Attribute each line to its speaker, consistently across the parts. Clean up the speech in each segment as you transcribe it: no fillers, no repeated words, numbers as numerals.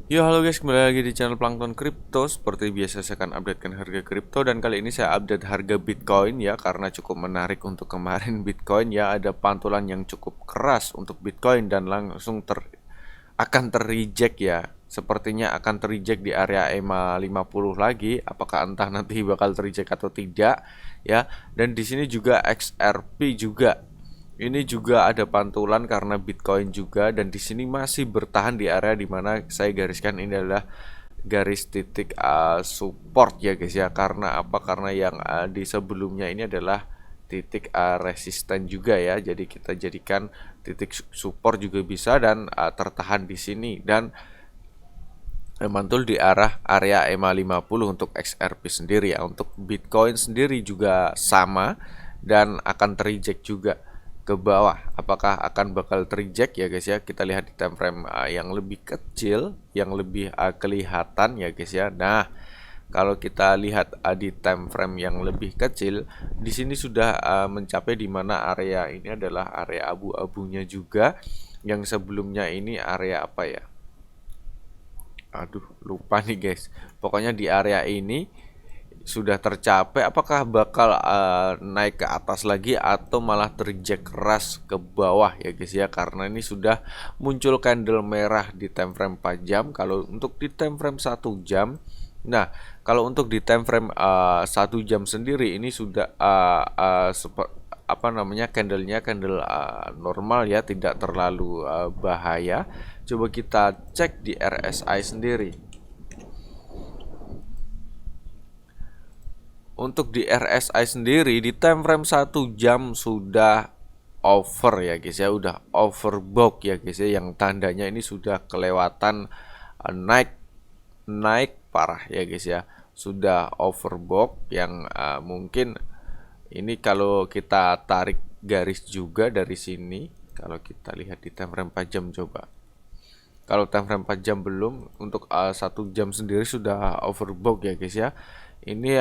Speaker 1: Yo, halo guys, kembali lagi di channel Plankton Crypto. Seperti biasa saya akan updatekan harga kripto, dan kali ini saya update harga Bitcoin ya, karena cukup menarik untuk kemarin Bitcoin ya, ada pantulan yang cukup keras untuk Bitcoin dan langsung akan ter-reject ya. Sepertinya akan ter-reject di area EMA 50 lagi. Apakah entah nanti bakal ter-reject atau tidak ya. Dan di sini juga XRP juga, ini juga ada pantulan karena Bitcoin juga, dan di sini masih bertahan di area dimana saya gariskan ini adalah garis titik support ya guys ya. Karena apa? Karena yang di sebelumnya ini adalah titik resisten juga ya. Jadi kita jadikan titik support juga bisa, dan tertahan di sini dan mantul di arah area EMA 50 untuk XRP sendiri ya. Untuk Bitcoin sendiri juga sama dan akan tereject juga ke bawah. Apakah akan bakal tereject ya guys ya? Kita lihat di time frame yang lebih kecil, yang lebih kelihatan ya guys ya. Nah, kalau kita lihat di time frame yang lebih kecil, di sini sudah mencapai di mana area ini adalah area abu-abunya juga. Yang sebelumnya ini area apa ya? Aduh, lupa nih guys. Pokoknya di area ini sudah tercapai. Apakah bakal naik ke atas lagi atau malah terjek keras ke bawah ya guys ya, karena ini sudah muncul candle merah di time frame 4 jam. Kalau untuk di time frame 1 jam, nah kalau untuk di time frame 1 jam sendiri ini sudah apa namanya, candlenya candle normal ya, tidak terlalu bahaya. Coba kita cek di RSI sendiri. Untuk di RSI sendiri di time frame 1 jam sudah over ya guys ya, udah overbought ya guys ya, yang tandanya ini sudah kelewatan naik naik parah ya guys ya, sudah overbought yang mungkin ini kalau kita tarik garis juga dari sini. Kalau kita lihat di time frame 4 jam, coba kalau time frame 4 jam belum, untuk 1 jam sendiri sudah overbought ya guys ya. Ini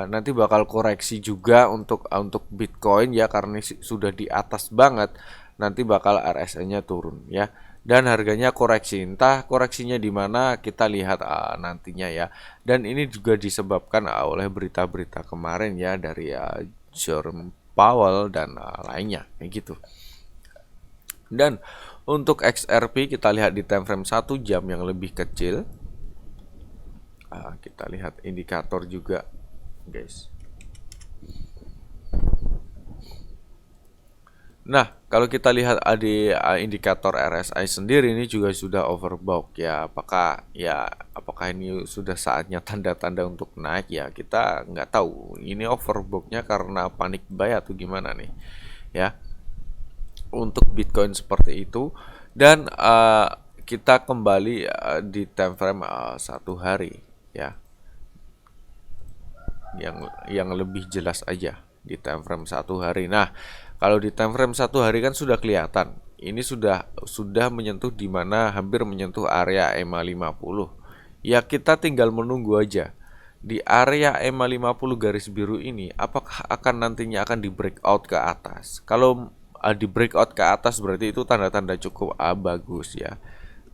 Speaker 1: nanti bakal koreksi juga untuk Bitcoin ya, karena sudah di atas banget. Nanti bakal RSI-nya turun ya. Dan harganya koreksi. Entah koreksinya di mana, kita lihat nantinya ya. Dan ini juga disebabkan oleh berita-berita kemarin ya, dari Jerome Powell dan lainnya kayak gitu. Dan untuk XRP kita lihat di time frame 1 jam yang lebih kecil. Kita lihat indikator juga guys. Nah, kalau kita lihat di indikator RSI sendiri, ini juga sudah overbought ya. Apakah ini sudah saatnya tanda-tanda untuk naik ya? Kita nggak tahu. Ini overbought-nya karena panik buy atau gimana nih ya. Untuk Bitcoin seperti itu. Dan kita kembali di time frame 1 hari ya, yang lebih jelas aja di time frame 1 hari. Nah, kalau di time frame 1 hari kan sudah kelihatan. Ini sudah menyentuh di mana hampir menyentuh area EMA 50. Ya, kita tinggal menunggu aja. Di area EMA 50 garis biru ini, apakah akan nantinya akan di breakout ke atas? Kalau di breakout ke atas berarti itu tanda-tanda cukup bagus ya.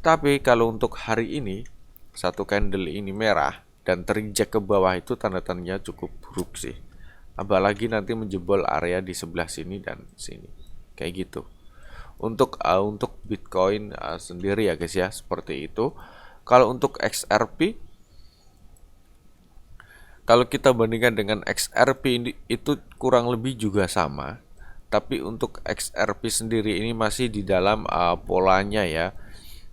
Speaker 1: Tapi kalau untuk hari ini, satu candle ini merah dan terinjak ke bawah, itu tanda-tandanya cukup buruk sih. Apalagi nanti menjebol area di sebelah sini dan sini. Kayak gitu. Untuk Bitcoin sendiri ya guys ya, seperti itu. Kalau untuk XRP, kalau kita bandingkan dengan XRP ini, itu kurang lebih juga sama. Tapi untuk XRP sendiri ini masih di dalam polanya ya.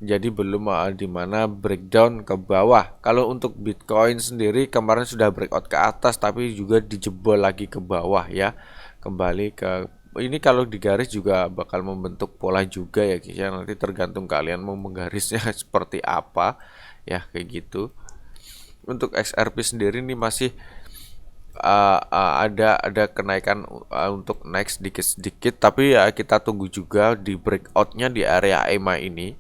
Speaker 1: Jadi belum di mana breakdown ke bawah. Kalau untuk Bitcoin sendiri kemarin sudah breakout ke atas, tapi juga dijebol lagi ke bawah ya. Kembali ke ini, kalau digaris juga bakal membentuk pola juga ya guys ya. Nanti tergantung kalian mau menggarisnya seperti apa ya, kayak gitu. Untuk XRP sendiri ini masih ada kenaikan untuk naik sedikit-sedikit, tapi ya kita tunggu juga di breakoutnya di area EMA ini,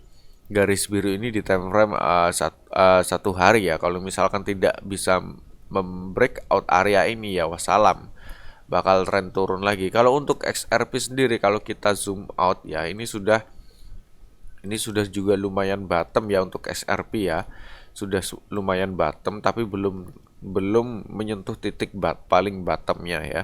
Speaker 1: garis biru ini, di time frame 1 hari ya. Kalau misalkan tidak bisa membreakout area ini ya wassalam, bakal trend turun lagi. Kalau untuk XRP sendiri, kalau kita zoom out ya, ini sudah Ini sudah juga lumayan bottom ya untuk XRP ya. Sudah lumayan bottom tapi belum belum menyentuh titik paling bottomnya ya.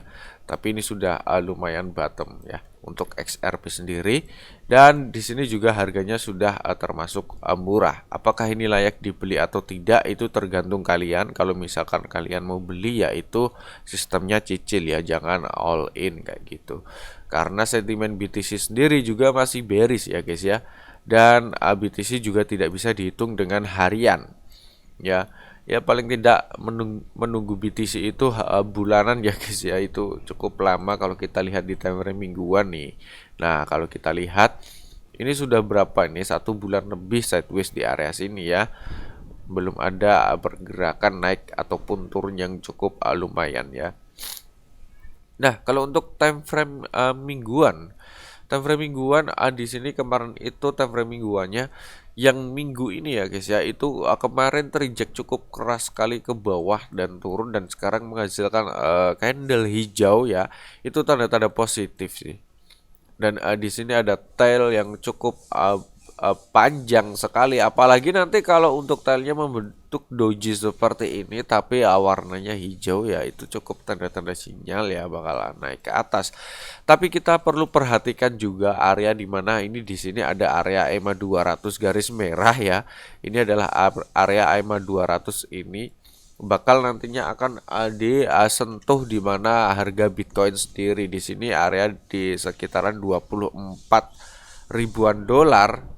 Speaker 1: Tapi ini sudah lumayan bottom ya untuk XRP sendiri, dan di sini juga harganya sudah termasuk murah. Apakah ini layak dibeli atau tidak itu tergantung kalian. Kalau misalkan kalian mau beli ya itu sistemnya cicil ya, jangan all in kayak gitu. Karena sentimen BTC sendiri juga masih bearish ya guys ya. Dan BTC juga tidak bisa dihitung dengan harian ya. Ya paling tidak menunggu BTC itu bulanan ya guys ya, itu cukup lama kalau kita lihat di time frame mingguan nih. Nah kalau kita lihat ini sudah berapa ini, 1 bulan lebih sideways di area sini ya, belum ada pergerakan naik ataupun turun yang cukup lumayan ya. Nah kalau untuk time frame mingguan, time frame mingguan di sini kemarin itu time frame mingguannya yang minggu ini ya guys ya, itu kemarin terjek cukup keras sekali ke bawah dan turun, dan sekarang menghasilkan candle hijau ya. Itu tanda-tanda positif sih. Dan di sini ada tail yang cukup panjang sekali, apalagi nanti kalau untuk tailnya membentuk doji seperti ini tapi warnanya hijau ya, itu cukup tanda-tanda sinyal ya bakal naik ke atas. Tapi kita perlu perhatikan juga area di mana ini, di sini ada area EMA 200 garis merah ya. Ini adalah area EMA 200 ini bakal nantinya akan disentuh di mana harga Bitcoin sendiri. Di sini area di sekitaran 24 ribuan dolar.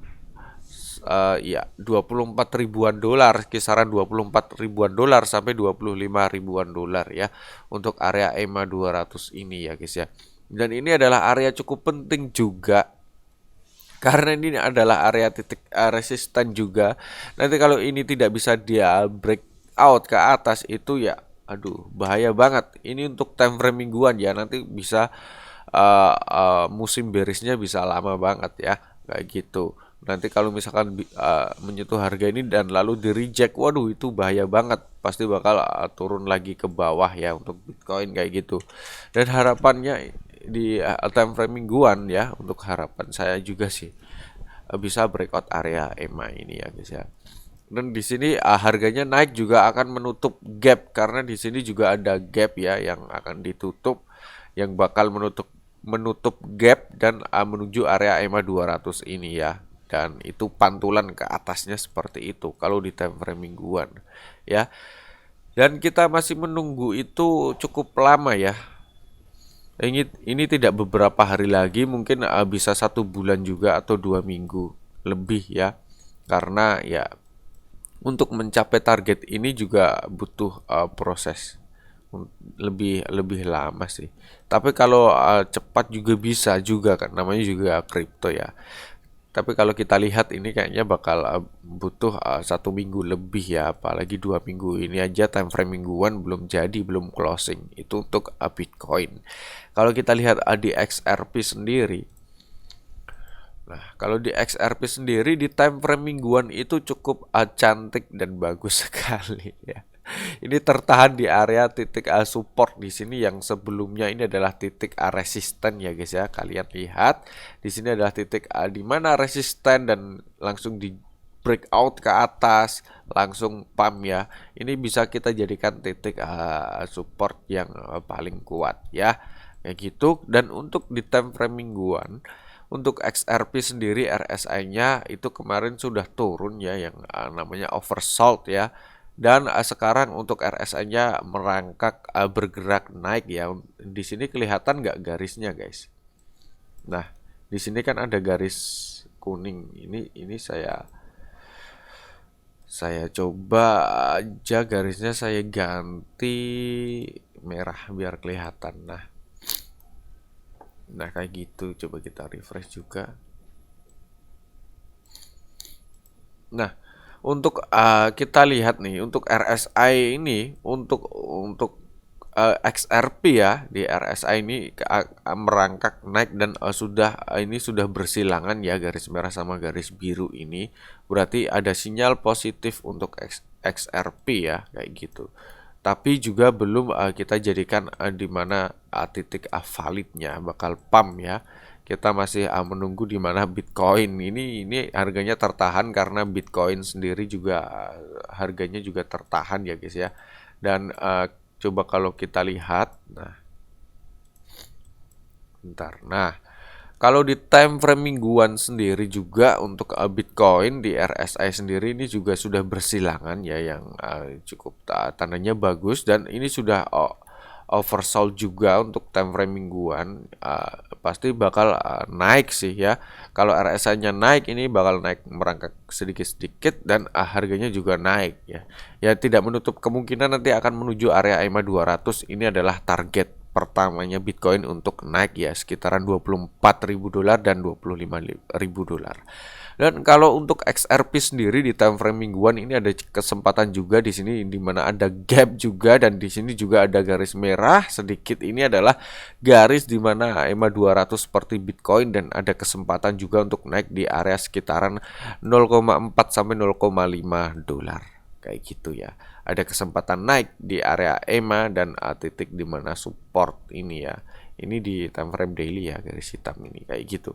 Speaker 1: Ya 24 ribuan dolar, kisaran 24 ribuan dolar sampai 25 ribuan dolar ya untuk area EMA 200 ini ya guys ya. Dan ini adalah area cukup penting juga karena ini adalah area titik resisten juga. Nanti kalau ini tidak bisa dia break out ke atas itu ya aduh bahaya banget. Ini untuk time frame mingguan ya, nanti bisa musim berisnya bisa lama banget ya kayak gitu. Nanti kalau misalkan menyentuh harga ini dan lalu di reject, waduh itu bahaya banget, pasti bakal turun lagi ke bawah ya untuk Bitcoin kayak gitu. Dan harapannya di time frame mingguan ya, untuk harapan saya juga sih bisa breakout area EMA ini ya guys ya. Dan di sini harganya naik juga akan menutup gap, karena di sini juga ada gap ya yang akan ditutup, yang bakal menutup gap dan menuju area EMA 200 ini ya. Dan itu pantulan ke atasnya seperti itu kalau di time frame mingguan ya. Dan kita masih menunggu itu cukup lama ya. Ini tidak beberapa hari lagi, mungkin bisa 1 bulan juga atau 2 minggu lebih ya. Karena ya untuk mencapai target ini juga butuh proses lebih lebih lama sih. Tapi kalau cepat juga bisa juga kan, namanya juga kripto ya. Tapi kalau kita lihat ini kayaknya bakal butuh 1 minggu lebih ya, apalagi 2 minggu. Ini aja time frame mingguan belum jadi, belum closing. Itu untuk Bitcoin. Kalau kita lihat di XRP sendiri, nah kalau di XRP sendiri di time frame mingguan itu cukup cantik dan bagus sekali ya. Ini tertahan di area titik support di sini, yang sebelumnya ini adalah titik resisten ya guys ya. Kalian lihat di sini adalah titik di mana resisten dan langsung di breakout ke atas, langsung pump ya. Ini bisa kita jadikan titik support yang paling kuat ya. Kayak gitu. Dan untuk di time frame mingguan untuk XRP sendiri RSI-nya itu kemarin sudah turun ya, yang namanya oversold ya. Dan sekarang untuk RSI-nya merangkak bergerak naik ya. Di sini kelihatan nggak garisnya guys? Nah, di sini kan ada garis kuning. Ini saya coba aja garisnya saya ganti merah biar kelihatan. Nah kayak gitu. Coba kita refresh juga. Nah, untuk kita lihat nih untuk RSI ini, untuk XRP ya, di RSI ini merangkak naik dan ini sudah bersilangan ya, garis merah sama garis biru ini berarti ada sinyal positif untuk XRP ya kayak gitu. Tapi juga belum kita jadikan di mana titik validnya bakal pump ya. kita masih menunggu di mana Bitcoin ini harganya tertahan karena Bitcoin sendiri juga harganya juga tertahan ya guys ya. Dan coba kalau kita lihat, nah kalau di time frame mingguan sendiri juga untuk Bitcoin di RSI sendiri ini juga sudah bersilangan ya, yang cukup tandanya bagus, dan ini sudah oversold juga untuk time frame mingguan. Pasti bakal naik sih ya. Kalau RSI-nya naik, ini bakal naik merangkak sedikit-sedikit, dan harganya juga naik ya. Ya, tidak menutup kemungkinan nanti akan menuju area EMA 200. Ini adalah target pertamanya Bitcoin untuk naik ya, sekitaran $24.000 dan $25.000. Dan kalau untuk XRP sendiri di time frame mingguan ini ada kesempatan juga di sini, di mana ada gap juga, dan di sini juga ada garis merah sedikit. Ini adalah garis di mana EMA 200 seperti Bitcoin, dan ada kesempatan juga untuk naik di area sekitaran 0,4 sampai $0,5 kayak gitu ya. Ada kesempatan naik di area EMA dan titik di mana support ini ya. Ini di time frame daily ya, garis hitam ini kayak gitu.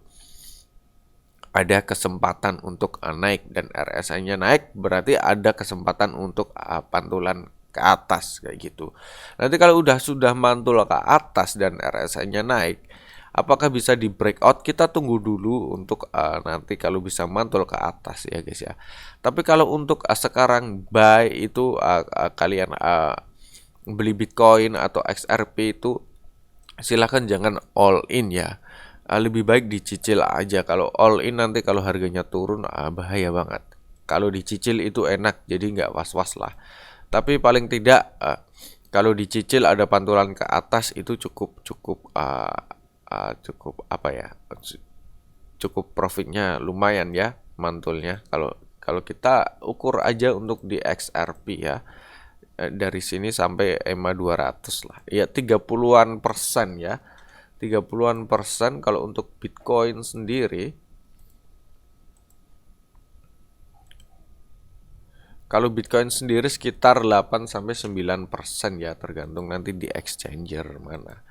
Speaker 1: Ada kesempatan untuk naik, dan RSI-nya naik berarti ada kesempatan untuk pantulan ke atas kayak gitu. Nanti kalau sudah mantul ke atas dan RSI-nya naik, apakah bisa di breakout? Kita tunggu dulu untuk nanti kalau bisa mantul ke atas ya guys ya. Tapi kalau untuk sekarang buy itu kalian beli Bitcoin atau XRP itu silahkan jangan all in ya. Lebih baik dicicil aja. Kalau all in nanti kalau harganya turun bahaya banget. Kalau dicicil itu enak, jadi nggak was-was lah. Tapi paling tidak kalau dicicil ada pantulan ke atas itu cukup apa ya, cukup profitnya lumayan ya, mantulnya. Kalau kita ukur aja untuk di XRP ya, dari sini sampai EMA 200 lah ya, 30-an persen ya, 30-an persen. Kalau untuk Bitcoin sendiri, kalau Bitcoin sendiri sekitar 8 sampai 9% ya, tergantung nanti di exchanger mana.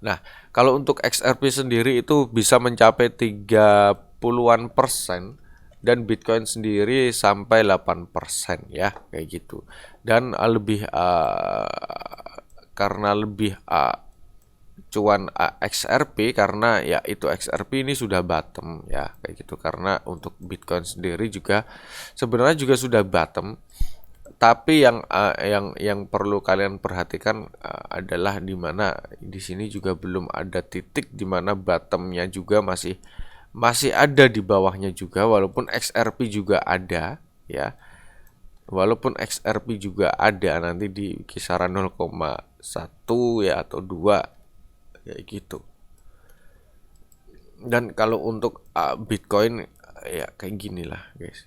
Speaker 1: Nah, kalau untuk XRP sendiri itu bisa mencapai 30-an persen, dan Bitcoin sendiri sampai 8% ya, kayak gitu. Dan lebih karena lebih cuan XRP, karena ya itu XRP ini sudah bottom ya, kayak gitu. Karena untuk Bitcoin sendiri juga sebenarnya juga sudah bottom, tapi yang perlu kalian perhatikan adalah di mana di sini juga belum ada titik di mana bottomnya juga masih ada di bawahnya juga, walaupun XRP juga ada ya. Walaupun XRP juga ada nanti di kisaran 0,1 ya atau 2 kayak gitu. Dan kalau untuk Bitcoin ya kayak gini lah guys.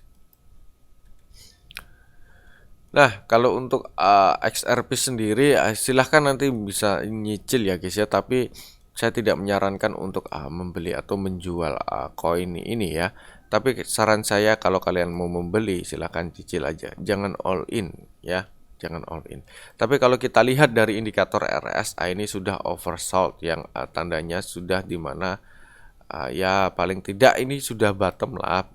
Speaker 1: Nah, kalau untuk XRP sendiri silahkan nanti bisa nyicil ya guys ya, tapi saya tidak menyarankan untuk membeli atau menjual koin ini ya. Tapi saran saya kalau kalian mau membeli silahkan cicil aja, jangan all in ya, jangan all in. Tapi kalau kita lihat dari indikator RSI ini sudah oversold, yang tandanya sudah di mana ya paling tidak ini sudah bottom lah,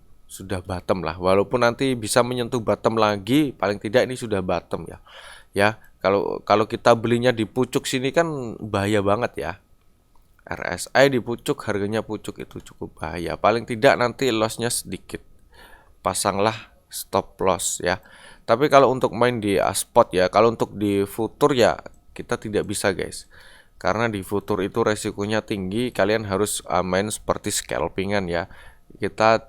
Speaker 1: walaupun nanti bisa menyentuh bottom lagi, paling tidak ini sudah bottom ya. Ya, kalau kita belinya di pucuk sini kan bahaya banget ya. RSI di pucuk, harganya pucuk itu cukup bahaya. Paling tidak nanti lossnya sedikit, pasanglah stop loss ya. Tapi kalau untuk main di spot ya, kalau untuk di futur ya kita tidak bisa guys, karena di futur itu resikonya tinggi. Kalian harus main seperti scalpingan ya. Kita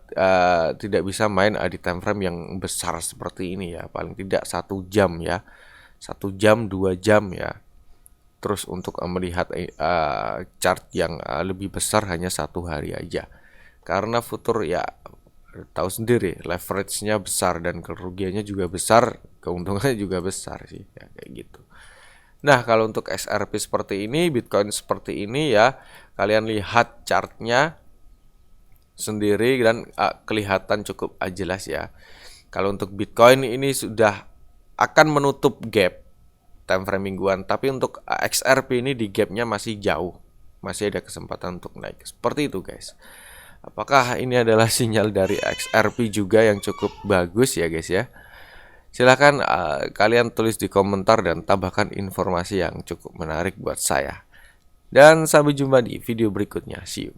Speaker 1: tidak bisa main di time frame yang besar seperti ini ya, paling tidak 1 jam ya, 1 jam 2 jam ya. Terus untuk melihat chart yang lebih besar hanya 1 hari aja, karena futur ya tahu sendiri leverage-nya besar dan kerugiannya juga besar, keuntungannya juga besar sih ya, kayak gitu. Nah, kalau untuk XRP seperti ini, Bitcoin seperti ini ya, kalian lihat chartnya sendiri dan kelihatan cukup jelas ya. Kalau untuk Bitcoin ini sudah akan menutup gap time frame mingguan, tapi untuk XRP ini di gapnya masih jauh masih ada kesempatan untuk naik. Seperti itu guys. Apakah ini adalah sinyal dari XRP juga yang cukup bagus ya guys ya? Silahkan kalian tulis di komentar dan tambahkan informasi yang cukup menarik buat saya. Dan sampai jumpa di video berikutnya. See you.